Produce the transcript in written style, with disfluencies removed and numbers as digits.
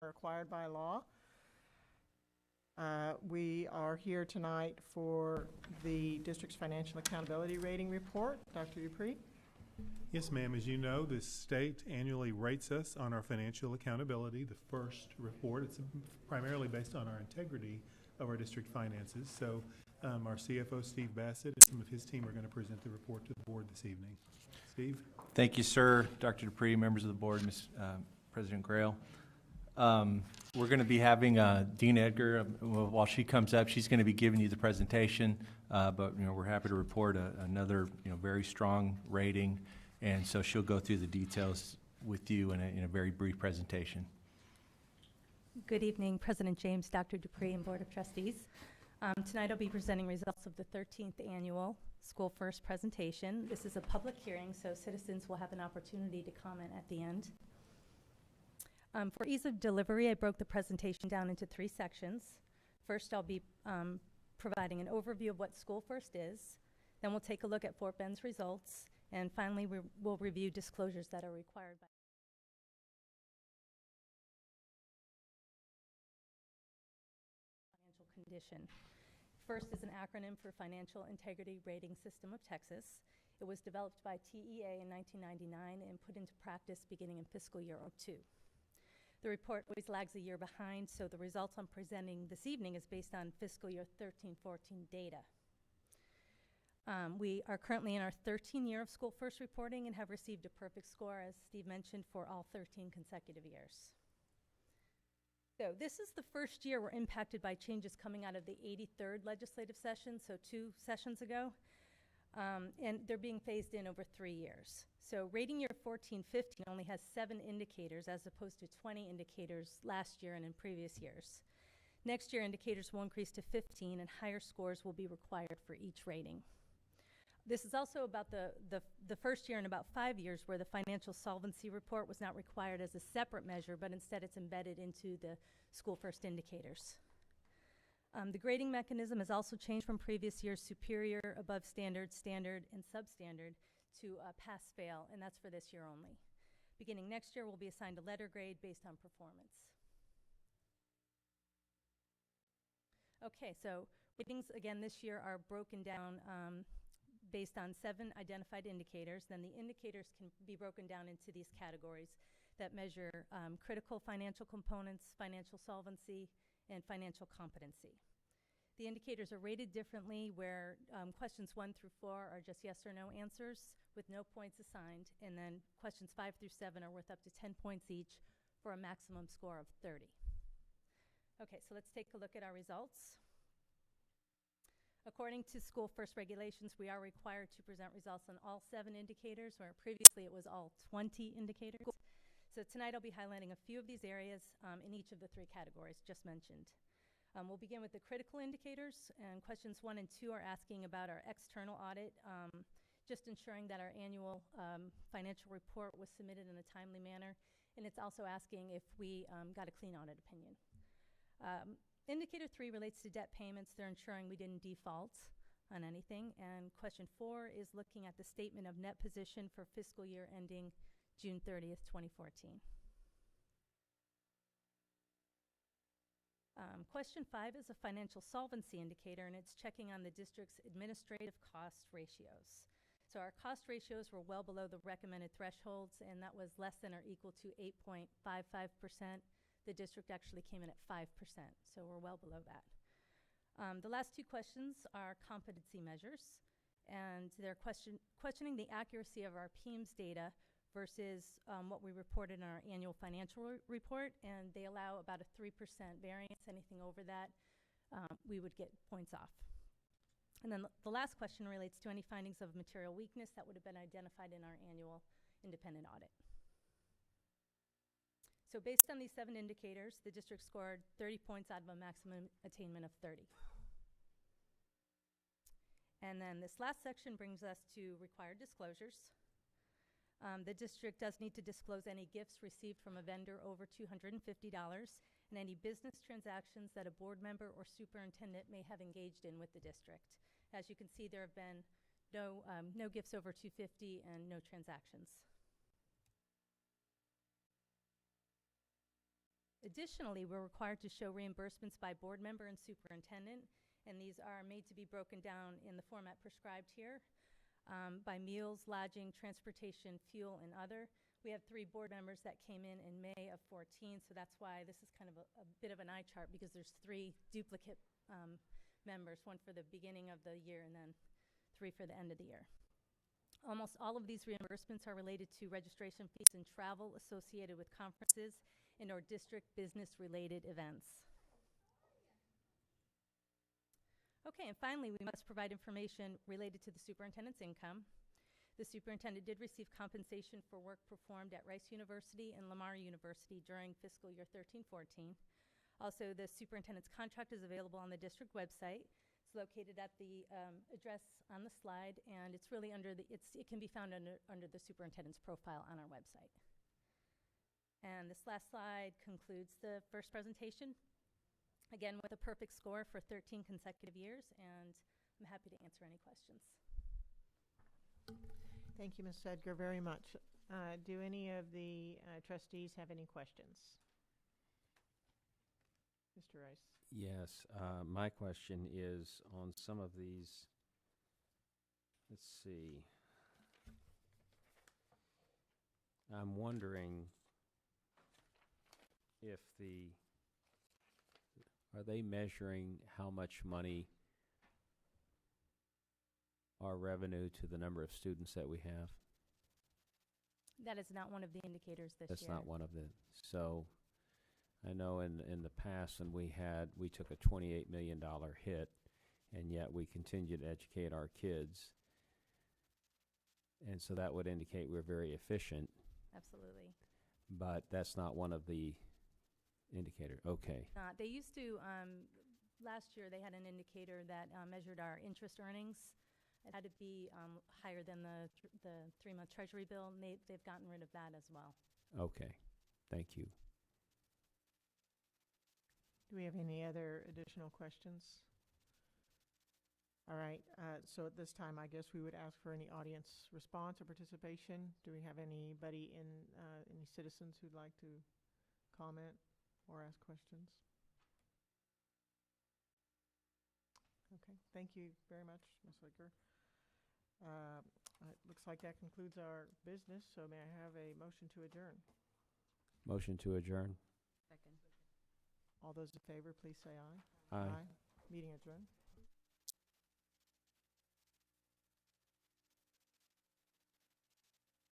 required by law. We are here tonight for the district's financial accountability rating report. Dr. Dupree? Yes, ma'am. As you know, the state annually rates us on our financial accountability. The first report, it's primarily based on our integrity of our district finances. So our CFO, Steve Bassett, and some of his team are going to present the report to the board this evening. Steve? Thank you, sir. Dr. Dupree, members of the board, Ms. President Grail. We're going to be having Dean Edgar, while she comes up, she's going to be giving you the presentation, but we're happy to report another very strong rating, and so she'll go through the details with you in a very brief presentation. Good evening, President James, Dr. Dupree, and Board of Trustees. Tonight I'll be presenting results of the 13th annual School First presentation. This is a public hearing, so citizens will have an opportunity to comment at the end. For ease of delivery, I broke the presentation down into 3 sections. First, I'll be providing an overview of what School First is. Then we'll take a look at Fort Bend's results. And finally, we'll review disclosures that are required by financial condition. First is an acronym for Financial Integrity Rating System of Texas. It was developed by TEA in 1999 and put into practice beginning in fiscal year 02. The report always lags a year behind, so the results I'm presenting this evening is based on fiscal year 13-14 data. We are currently in our 13th year of School First reporting and have received a perfect score, as Steve mentioned, for all 13 consecutive years. So this is the first year we're impacted by changes coming out of the 83rd legislative session, so 2 sessions ago, and they're being phased in over 3 years. So rating year 14-15 only has 7 indicators as opposed to 20 indicators last year and in previous years. Next year, indicators will increase to 15 and higher scores will be required for each rating. This is also about the first year in about 5 years where the financial solvency report was not required as a separate measure, but instead it's embedded into the School First indicators. The grading mechanism has also changed from previous years: superior, above standard, standard, and substandard, to pass-fail, and that's for this year only. Beginning next year, we'll be assigned a letter grade based on performance. Okay, so ratings again this year are broken down based on 7 identified indicators. Then the indicators can be broken down into these categories that measure critical financial components, financial solvency, and financial competency. The indicators are rated differently, where questions 1 through 4 are just yes or no answers with no points assigned, and then questions 5 through 7 are worth up to 10 points each for a maximum score of 30. Okay, so let's take a look at our results. According to School First regulations, we are required to present results on all 7 indicators, where previously it was all 20 indicators. So tonight I'll be highlighting a few of these areas in each of the 3 categories just mentioned. We'll begin with the critical indicators, and questions 1 and 2 are asking about our external audit, just ensuring that our annual financial report was submitted in a timely manner, and it's also asking if we got a clean audit opinion. Indicator 3 relates to debt payments. They're ensuring we didn't default on anything. And question 4 is looking at the statement of net position for fiscal year ending June 30th, 2014. Question 5 is a financial solvency indicator, and it's checking on the district's administrative cost ratios. So our cost ratios were well below the recommended thresholds, and that was less than or equal to 8.55%. The district actually came in at 5%, so we're well below that. The last 2 questions are competency measures, and they're questioning the accuracy of our PEIMS data versus what we reported in our annual financial report, and they allow about a 3% variance. Anything over that, we would get points off. And then the last question relates to any findings of material weakness that would have been identified in our annual independent audit. So based on these 7 indicators, the district scored 30 points out of a maximum attainment of 30. And then this last section brings us to required disclosures. The district does need to disclose any gifts received from a vendor over $250 and any business transactions that a board member or superintendent may have engaged in with the district. As you can see, there have been no gifts over $250 and no transactions. Additionally, we're required to show reimbursements by board member and superintendent, and these are made to be broken down in the format prescribed here by meals, lodging, transportation, fuel, and other. We have 3 board members that came in May of 14, so that's why this is kind of a bit of an eye chart, because there's 3 duplicate members, 1 for the beginning of the year and then 3 for the end of the year. Almost all of these reimbursements are related to registration fees and travel associated with conferences and/or district business-related events. Okay, and finally, we must provide information related to the superintendent's income. The superintendent did receive compensation for work performed at Rice University and Lamar University during fiscal year 13-14. Also, the superintendent's contract is available on the district website. It's located at the address on the slide, and it's really it can be found under the superintendent's profile on our website. And this last slide concludes the first presentation, again with a perfect score for 13 consecutive years, and I'm happy to answer any questions. Thank you, Ms. Edgar, very much. Do any of the trustees have any questions? Mr. Rice. Yes, my question is on some of these, let's see. I'm wondering if are they measuring how much money our revenue to the number of students that we have? That is not one of the indicators this year. That's not one of the, so I know in the past when we took a $28 million hit, and yet we continued to educate our kids. And so that would indicate we're very efficient. Absolutely. But that's not one of the indicators. Okay. They used to, last year they had an indicator that measured our interest earnings. It had to be higher than the 3-month treasury bill, and they've gotten rid of that as well. Okay. Thank you. Do we have any other additional questions? All right, so at this time, I guess we would ask for any audience response or participation. Do we have anybody any citizens who'd like to comment or ask questions? Okay, thank you very much, Ms. Edgar. It looks like that concludes our business, so may I have a motion to adjourn? Motion to adjourn. Second. All those in favor, please say aye. Aye. Meeting adjourned.